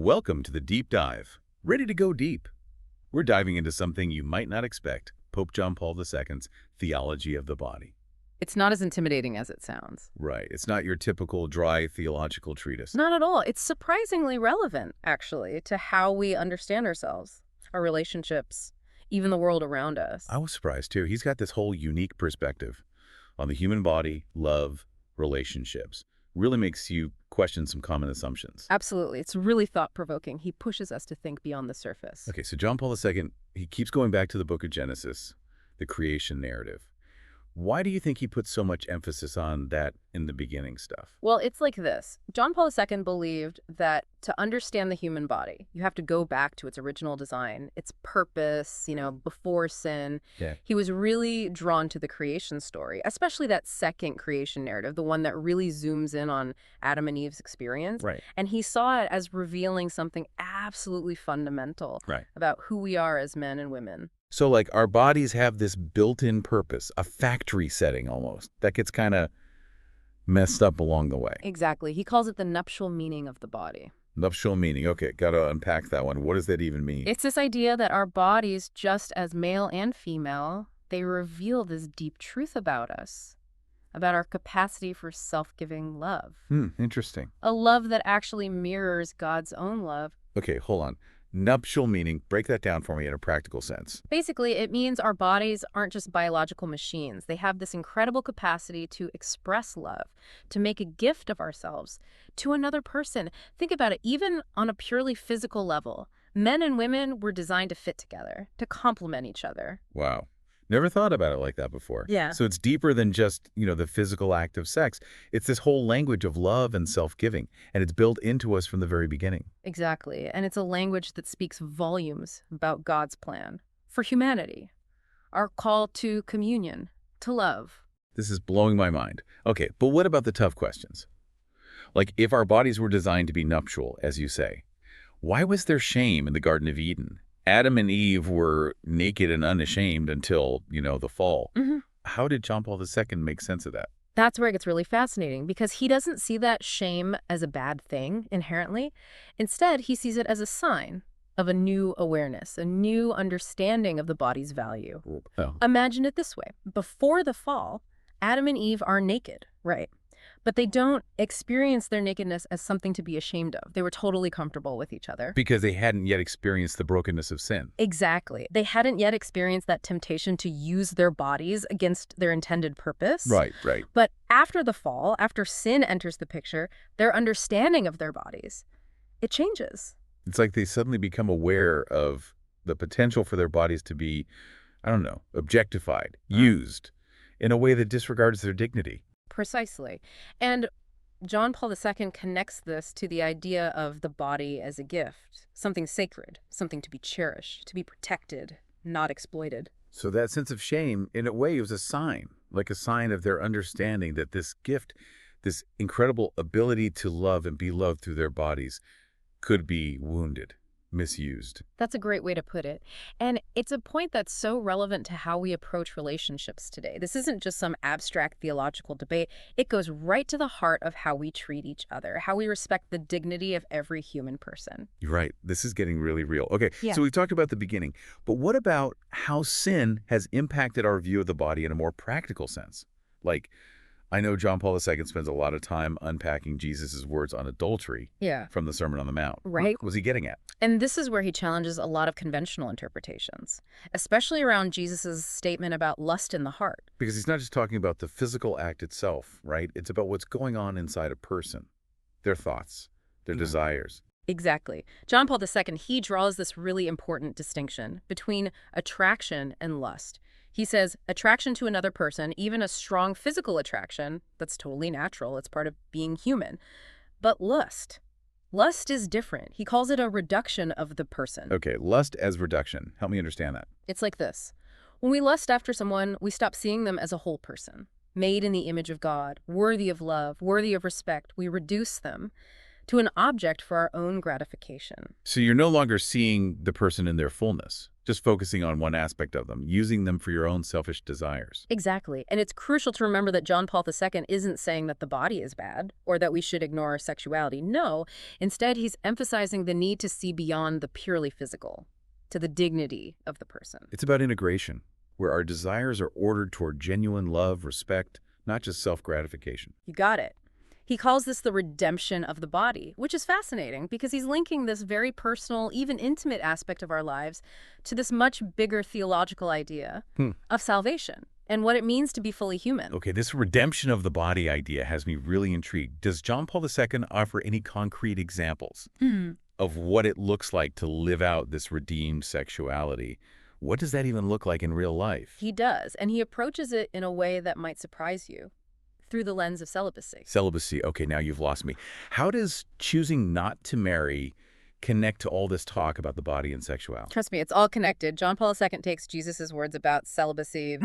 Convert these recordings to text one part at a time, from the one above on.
Welcome to the Deep Dive. Ready to go deep? We're diving into something you might not expect, Pope John Paul II's Theology of the Body. It's not as intimidating as it sounds. Right, it's not your typical dry theological treatise. Not at all. It's surprisingly relevant, actually, to how we understand ourselves, our relationships, even the world around us. I was surprised too. He's got this whole unique perspective on the human body, love, relationships. Really makes you question some common assumptions. Absolutely. It's really thought-provoking. He pushes us to think beyond the surface. Okay, so John Paul II, he keeps going back to the book of Genesis, the creation narrative. Why do you think he puts so much emphasis on that in the beginning stuff? Well, it's like this. John Paul II believed that to understand the human body, you have to go back to its original design, its purpose, before sin. Yeah. He was really drawn to the creation story, especially that second creation narrative, the one that really zooms in on Adam and Eve's experience. Right. And he saw it as revealing something absolutely fundamental about who we are as men and women. So like our bodies have this built-in purpose, a factory setting almost, that gets kind of messed up along the way. Exactly. He calls it the nuptial meaning of the body. Nuptial meaning. Okay, got to unpack that one. What does that even mean? It's this idea that our bodies, just as male and female, they reveal this deep truth about us, about our capacity for self-giving love. Interesting. A love that actually mirrors God's own love. Okay, hold on. Nuptial meaning, break that down for me in a practical sense. Basically, it means our bodies aren't just biological machines. They have this incredible capacity to express love, to make a gift of ourselves to another person. Think about it, even on a purely physical level. Men and women were designed to fit together, to complement each other. Wow. Never thought about it like that before. Yeah. So it's deeper than just, the physical act of sex. It's this whole language of love and self-giving, and it's built into us from the very beginning. Exactly. And it's a language that speaks volumes about God's plan for humanity, our call to communion, to love. This is blowing my mind. Okay, but what about the tough questions? Like, if our bodies were designed to be nuptial, as you say, why was there shame in the Garden of Eden? Adam and Eve were naked and unashamed until, the fall. How did John Paul II make sense of that? That's where it gets really fascinating, because he doesn't see that shame as a bad thing inherently. Instead, he sees it as a sign of a new awareness, a new understanding of the body's value. Oh. Imagine it this way. Before the fall, Adam and Eve are naked, right? But they don't experience their nakedness as something to be ashamed of. They were totally comfortable with each other. Because they hadn't yet experienced the brokenness of sin. Exactly. They hadn't yet experienced that temptation to use their bodies against their intended purpose. Right. But after the fall, after sin enters the picture, their understanding of their bodies, it changes. It's like they suddenly become aware of the potential for their bodies to be, objectified, used in a way that disregards their dignity. Precisely. And John Paul II connects this to the idea of the body as a gift, something sacred, something to be cherished, to be protected, not exploited. So that sense of shame, in a way, was a sign, like a sign of their understanding that this gift, this incredible ability to love and be loved through their bodies, could be wounded, misused. That's a great way to put it. And it's a point that's so relevant to how we approach relationships today. This isn't just some abstract theological debate. It goes right to the heart of how we treat each other, how we respect the dignity of every human person. You're right. This is getting really real. Okay, Yeah. So we've talked about the beginning, but what about how sin has impacted our view of the body in a more practical sense? Like, I know John Paul II spends a lot of time unpacking Jesus' words on adultery from the Sermon on the Mount. Right. What was he getting at? And this is where he challenges a lot of conventional interpretations, especially around Jesus' statement about lust in the heart. Because he's not just talking about the physical act itself, right? It's about what's going on inside a person, their thoughts, their desires. Exactly. John Paul II, he draws this really important distinction between attraction and lust. He says attraction to another person, even a strong physical attraction, that's totally natural. It's part of being human. But lust is different. He calls it a reduction of the person. Okay, lust as reduction. Help me understand that. It's like this. When we lust after someone, we stop seeing them as a whole person, made in the image of God, worthy of love, worthy of respect. We reduce them. to an object for our own gratification. So you're no longer seeing the person in their fullness, just focusing on one aspect of them, using them for your own selfish desires. Exactly. And it's crucial to remember that John Paul II isn't saying that the body is bad or that we should ignore our sexuality. No, instead he's emphasizing the need to see beyond the purely physical, to the dignity of the person. It's about integration, where our desires are ordered toward genuine love, respect, not just self-gratification. You got it. He calls this the redemption of the body, which is fascinating because he's linking this very personal, even intimate aspect of our lives to this much bigger theological idea of salvation and what it means to be fully human. Okay, this redemption of the body idea has me really intrigued. Does John Paul II offer any concrete examples of what it looks like to live out this redeemed sexuality? What does that even look like in real life? He does, and he approaches it in a way that might surprise you, through the lens of celibacy. Celibacy. Okay, now you've lost me. How does choosing not to marry connect to all this talk about the body and sexuality? Trust me, it's all connected. John Paul II takes Jesus' words about celibacy,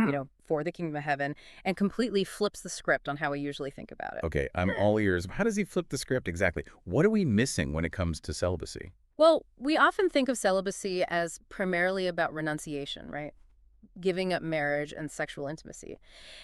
for the kingdom of heaven, and completely flips the script on how we usually think about it. Okay, I'm all ears. How does he flip the script exactly? What are we missing when it comes to celibacy? Well, we often think of celibacy as primarily about renunciation, right? Giving up marriage and sexual intimacy.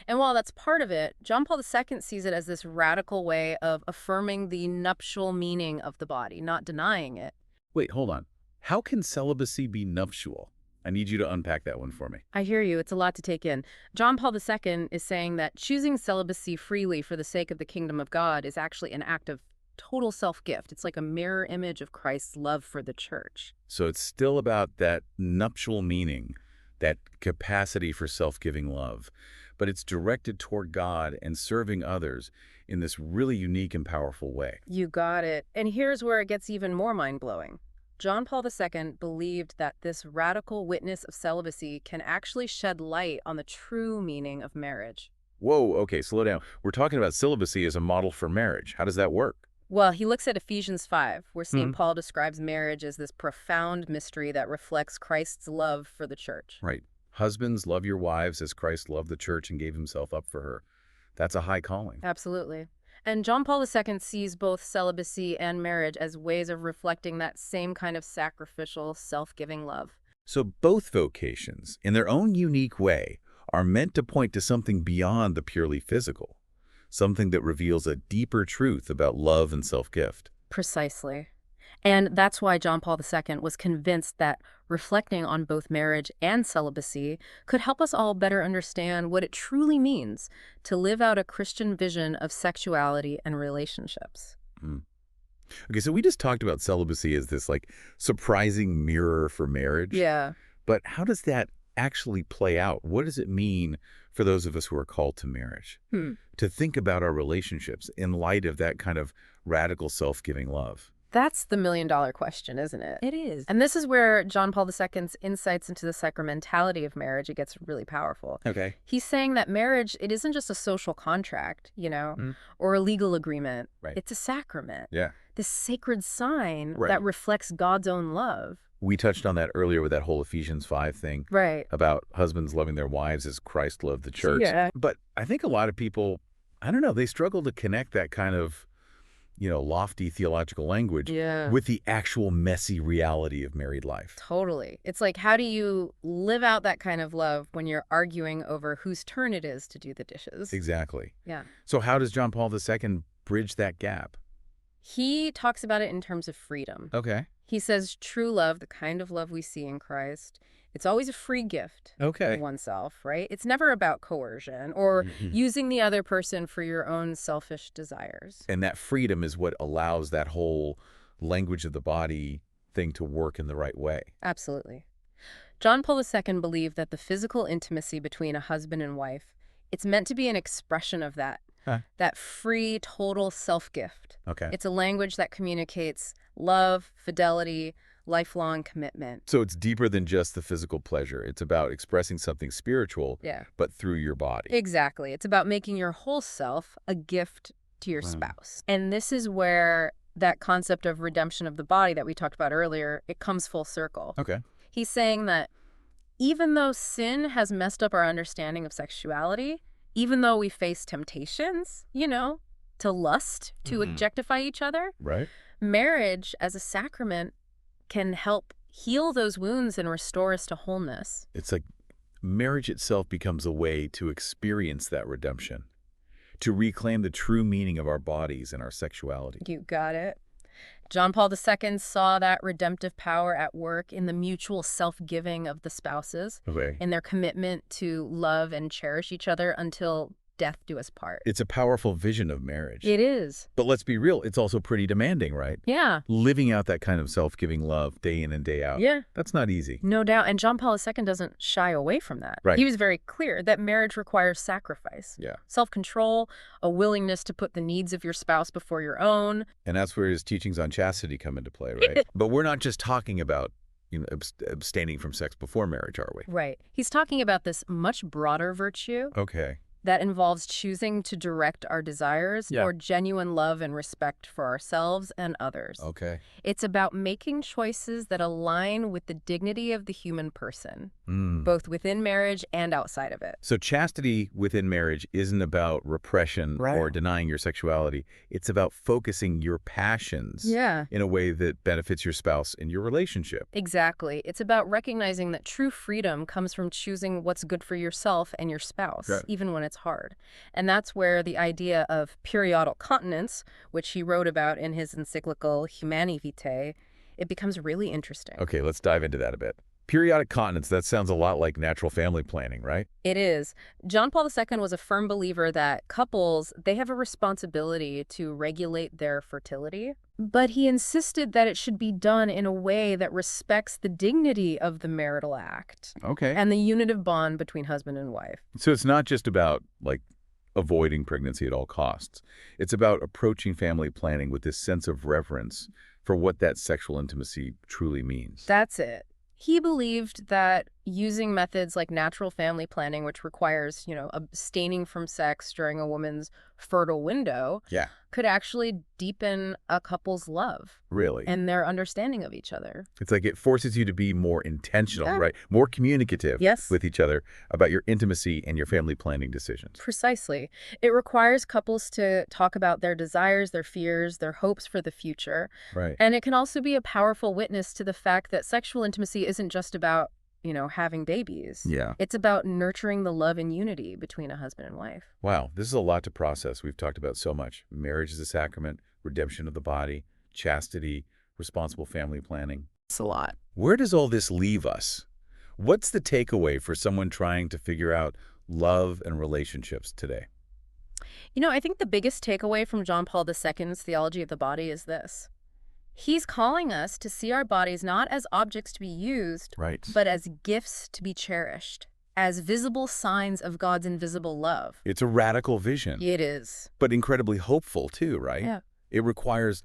And while that's part of it, John Paul II sees it as this radical way of affirming the nuptial meaning of the body, not denying it. Wait, hold on. How can celibacy be nuptial? I need you to unpack that one for me. I hear you. It's a lot to take in. John Paul II is saying that choosing celibacy freely for the sake of the kingdom of God is actually an act of total self-gift. It's like a mirror image of Christ's love for the church. So it's still about that nuptial meaning, that capacity for self-giving love, but it's directed toward God and serving others in this really unique and powerful way. You got it. And here's where it gets even more mind-blowing. John Paul II believed that this radical witness of celibacy can actually shed light on the true meaning of marriage. Whoa, okay, slow down. We're talking about celibacy as a model for marriage. How does that work? Well, he looks at Ephesians 5, where St. Paul describes marriage as this profound mystery that reflects Christ's love for the church. Right. Husbands, love your wives as Christ loved the church and gave himself up for her. That's a high calling. Absolutely. And John Paul II sees both celibacy and marriage as ways of reflecting that same kind of sacrificial, self-giving love. So both vocations, in their own unique way, are meant to point to something beyond the purely physical, something that reveals a deeper truth about love and self-gift. Precisely. And that's why John Paul II was convinced that reflecting on both marriage and celibacy could help us all better understand what it truly means to live out a Christian vision of sexuality and relationships. Okay, so we just talked about celibacy as this surprising mirror for marriage. Yeah. But how does that actually play out? What does it mean for those of us who are called to marriage to think about our relationships in light of that kind of radical self-giving love? That's the million-dollar question, isn't it? It is. And this is where John Paul II's insights into the sacramentality of marriage, it gets really powerful. Okay. He's saying that marriage, it isn't just a social contract, or a legal agreement. Right. It's a sacrament. Yeah. This sacred sign Right. that reflects God's own love. We touched on that earlier with that whole Ephesians 5 thing Right. about husbands loving their wives as Christ loved the church. Yeah. But I think a lot of people, I don't know, they struggle to connect that kind of, lofty theological language Yeah. with the actual messy reality of married life. Totally. It's like, how do you live out that kind of love when you're arguing over whose turn it is to do the dishes? Exactly. Yeah. So how does John Paul II bridge that gap? He talks about it in terms of freedom. Okay. He says true love, the kind of love we see in Christ, it's always a free gift Okay. of oneself, right? It's never about coercion or using the other person for your own selfish desires. And that freedom is what allows that whole language of the body thing to work in the right way. Absolutely. John Paul II believed that the physical intimacy between a husband and wife, it's meant to be an expression of that free, total self-gift. Okay. It's a language that communicates love, fidelity, lifelong commitment. So it's deeper than just the physical pleasure. It's about expressing something spiritual, Yeah. but through your body. Exactly. It's about making your whole self a gift to your spouse. And this is where that concept of redemption of the body that we talked about earlier, it comes full circle. Okay. He's saying that even though sin has messed up our understanding of sexuality, even though we face temptations, to lust, to objectify each other, Right. Marriage as a sacrament can help heal those wounds and restore us to wholeness. It's like marriage itself becomes a way to experience that redemption, to reclaim the true meaning of our bodies and our sexuality. You got it. John Paul II saw that redemptive power at work in the mutual self-giving of the spouses, Okay. in their commitment to love and cherish each other until death do us part. It's a powerful vision of marriage. It is. But let's be real, it's also pretty demanding, right? Yeah. Living out that kind of self-giving love day in and day out. Yeah. That's not easy. No doubt. And John Paul II doesn't shy away from that. Right. He was very clear that marriage requires sacrifice. Yeah. Self-control, a willingness to put the needs of your spouse before your own. And that's where his teachings on chastity come into play, right? But we're not just talking about, abstaining from sex before marriage, are we? Right. He's talking about this much broader virtue Okay. that involves choosing to direct our desires Yeah. for genuine love and respect for ourselves and others. Okay. It's about making choices that align with the dignity of the human person, Mm. both within marriage and outside of it. So chastity within marriage isn't about repression Right. or denying your sexuality. It's about focusing your passions Yeah. in a way that benefits your spouse in your relationship. Exactly. It's about recognizing that true freedom comes from choosing what's good for yourself and your spouse, Right. even when it's hard. And that's where the idea of periodical continence, which he wrote about in his encyclical Humani Vitae, it becomes really interesting. Okay, let's dive into that a bit. Periodic continence, that sounds a lot like natural family planning, right? It is. John Paul II was a firm believer that couples, they have a responsibility to regulate their fertility, but he insisted that it should be done in a way that respects the dignity of the marital act Okay. and the unitive bond between husband and wife. So it's not just about, avoiding pregnancy at all costs. It's about approaching family planning with this sense of reverence for what that sexual intimacy truly means. That's it. He believed that using methods like natural family planning, which requires, abstaining from sex during a woman's fertile window, Yeah. could actually deepen a couple's love Really. and their understanding of each other. It's like it forces you to be more intentional, Yeah. right? More communicative Yes. with each other about your intimacy and your family planning decisions. Precisely. It requires couples to talk about their desires, their fears, their hopes for the future. Right. And it can also be a powerful witness to the fact that sexual intimacy isn't just about, having babies. Yeah. It's about nurturing the love and unity between a husband and wife. Wow, this is a lot to process. We've talked about so much. Marriage as a sacrament, redemption of the body, chastity, responsible family planning. It's a lot. Where does all this leave us? What's the takeaway for someone trying to figure out love and relationships today? I think the biggest takeaway from John Paul II's Theology of the Body is this. He's calling us to see our bodies not as objects to be used, Right. but as gifts to be cherished, as visible signs of God's invisible love. It's a radical vision, It is. but incredibly hopeful too, right? Yeah. It requires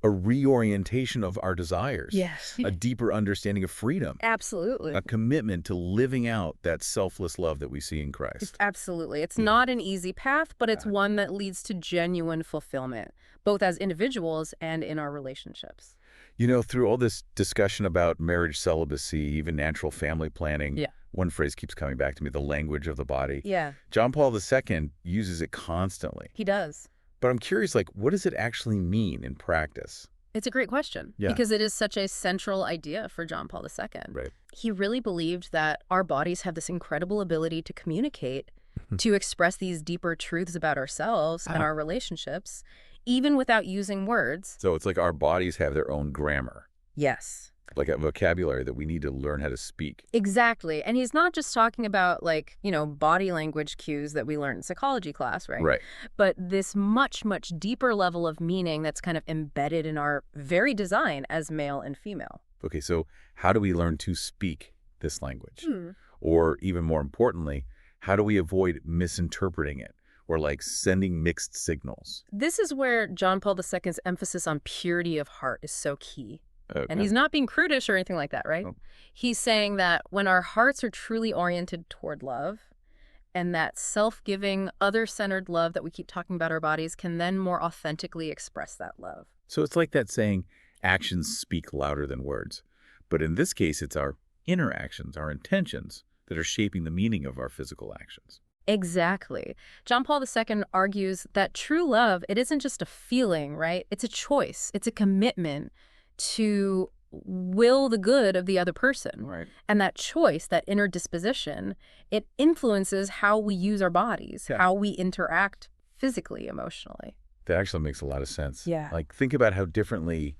a reorientation of our desires, Yes. a deeper understanding of freedom, Absolutely. a commitment to living out that selfless love that we see in Christ. Absolutely. It's not an easy path, but it's one that leads to genuine fulfillment, both as individuals and in our relationships. Through all this discussion about marriage celibacy, even natural family planning, Yeah. one phrase keeps coming back to me, the language of the body. Yeah, John Paul II uses it constantly. he does. But I'm curious, what does it actually mean in practice? It's a great question Yeah. because it is such a central idea for John Paul II. Right. He really believed that our bodies have this incredible ability to communicate, to express these deeper truths about ourselves and our relationships, even without using words. So it's like our bodies have their own grammar, Yes. like a vocabulary that we need to learn how to speak. Exactly. And he's not just talking about body language cues that we learn in psychology class, right? Right. But this much, much deeper level of meaning that's kind of embedded in our very design as male and female. Okay, so how do we learn to speak this language? Or even more importantly, how do we avoid misinterpreting it or sending mixed signals? This is where John Paul II's emphasis on purity of heart is so key. Okay. And he's not being prudish or anything like that, right? Oh. He's saying that when our hearts are truly oriented toward love, and that self-giving, other-centered love that we keep talking about our bodies can then more authentically express that love. So it's like that saying, actions speak louder than words. But in this case, it's our inner actions, our intentions, that are shaping the meaning of our physical actions. Exactly. John Paul II argues that true love, it isn't just a feeling, right? It's a choice. It's a commitment to will the good of the other person. Right. And that choice, that inner disposition, it influences how we use our bodies, Yeah. how we interact physically, emotionally. That actually makes a lot of sense. Yeah. Like, think about how differently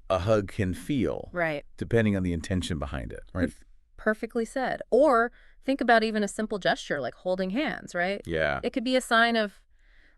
a hug can feel, Right. depending on the intention behind it, right? Perfectly said. Or think about even a simple gesture like holding hands, right? Yeah. It could be a sign of,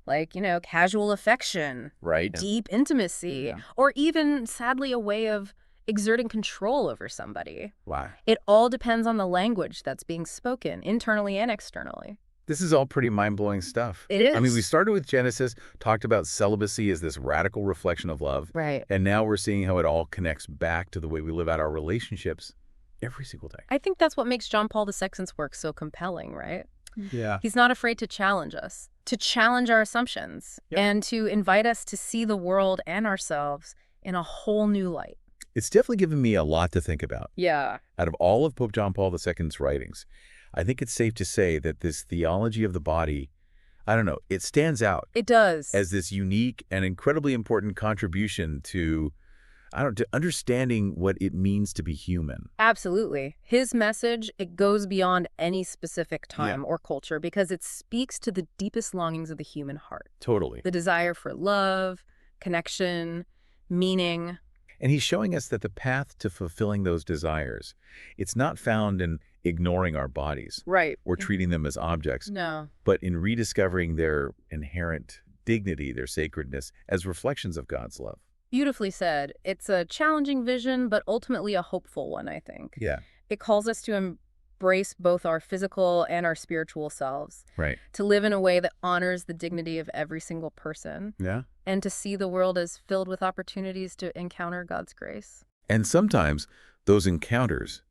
like, casual affection, Right. deep intimacy, Yeah. or even, sadly, a way of exerting control over somebody. Wow. It all depends on the language that's being spoken, internally and externally. This is all pretty mind-blowing stuff. It is. I mean, we started with Genesis, talked about celibacy as this radical reflection of love, Right. and now we're seeing how it all connects back to the way we live out our relationships every single day. I think that's what makes John Paul II's work so compelling, right? Yeah. He's not afraid to challenge us, to challenge our assumptions, Yep. and to invite us to see the world and ourselves in a whole new light. It's definitely given me a lot to think about. Yeah. Out of all of Pope John Paul II's writings, I think it's safe to say that this theology of the body, I don't know, it stands out It does. as this unique and incredibly important contribution to understanding what it means to be human. Absolutely. His message, it goes beyond any specific time or culture because it speaks to the deepest longings of the human heart. Totally. The desire for love, connection, meaning. And he's showing us that the path to fulfilling those desires, it's not found in ignoring our bodies Right. or treating them as objects, No. but in rediscovering their inherent dignity, their sacredness, as reflections of God's love. Beautifully said. It's a challenging vision, but ultimately a hopeful one, I think. Yeah. It calls us to embrace both our physical and our spiritual selves, Right. to live in a way that honors the dignity of every single person, Yeah. and to see the world as filled with opportunities to encounter God's grace. And sometimes those encounters,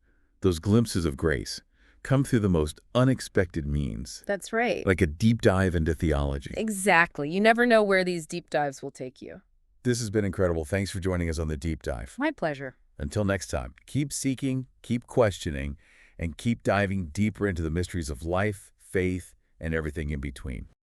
those glimpses of grace, come through the most unexpected means, That's right. like a deep dive into theology. Exactly. You never know where these deep dives will take you. This has been incredible. Thanks for joining us on the deep dive. My pleasure. Until next time, keep seeking, keep questioning, and keep diving deeper into the mysteries of life, faith, and everything in between.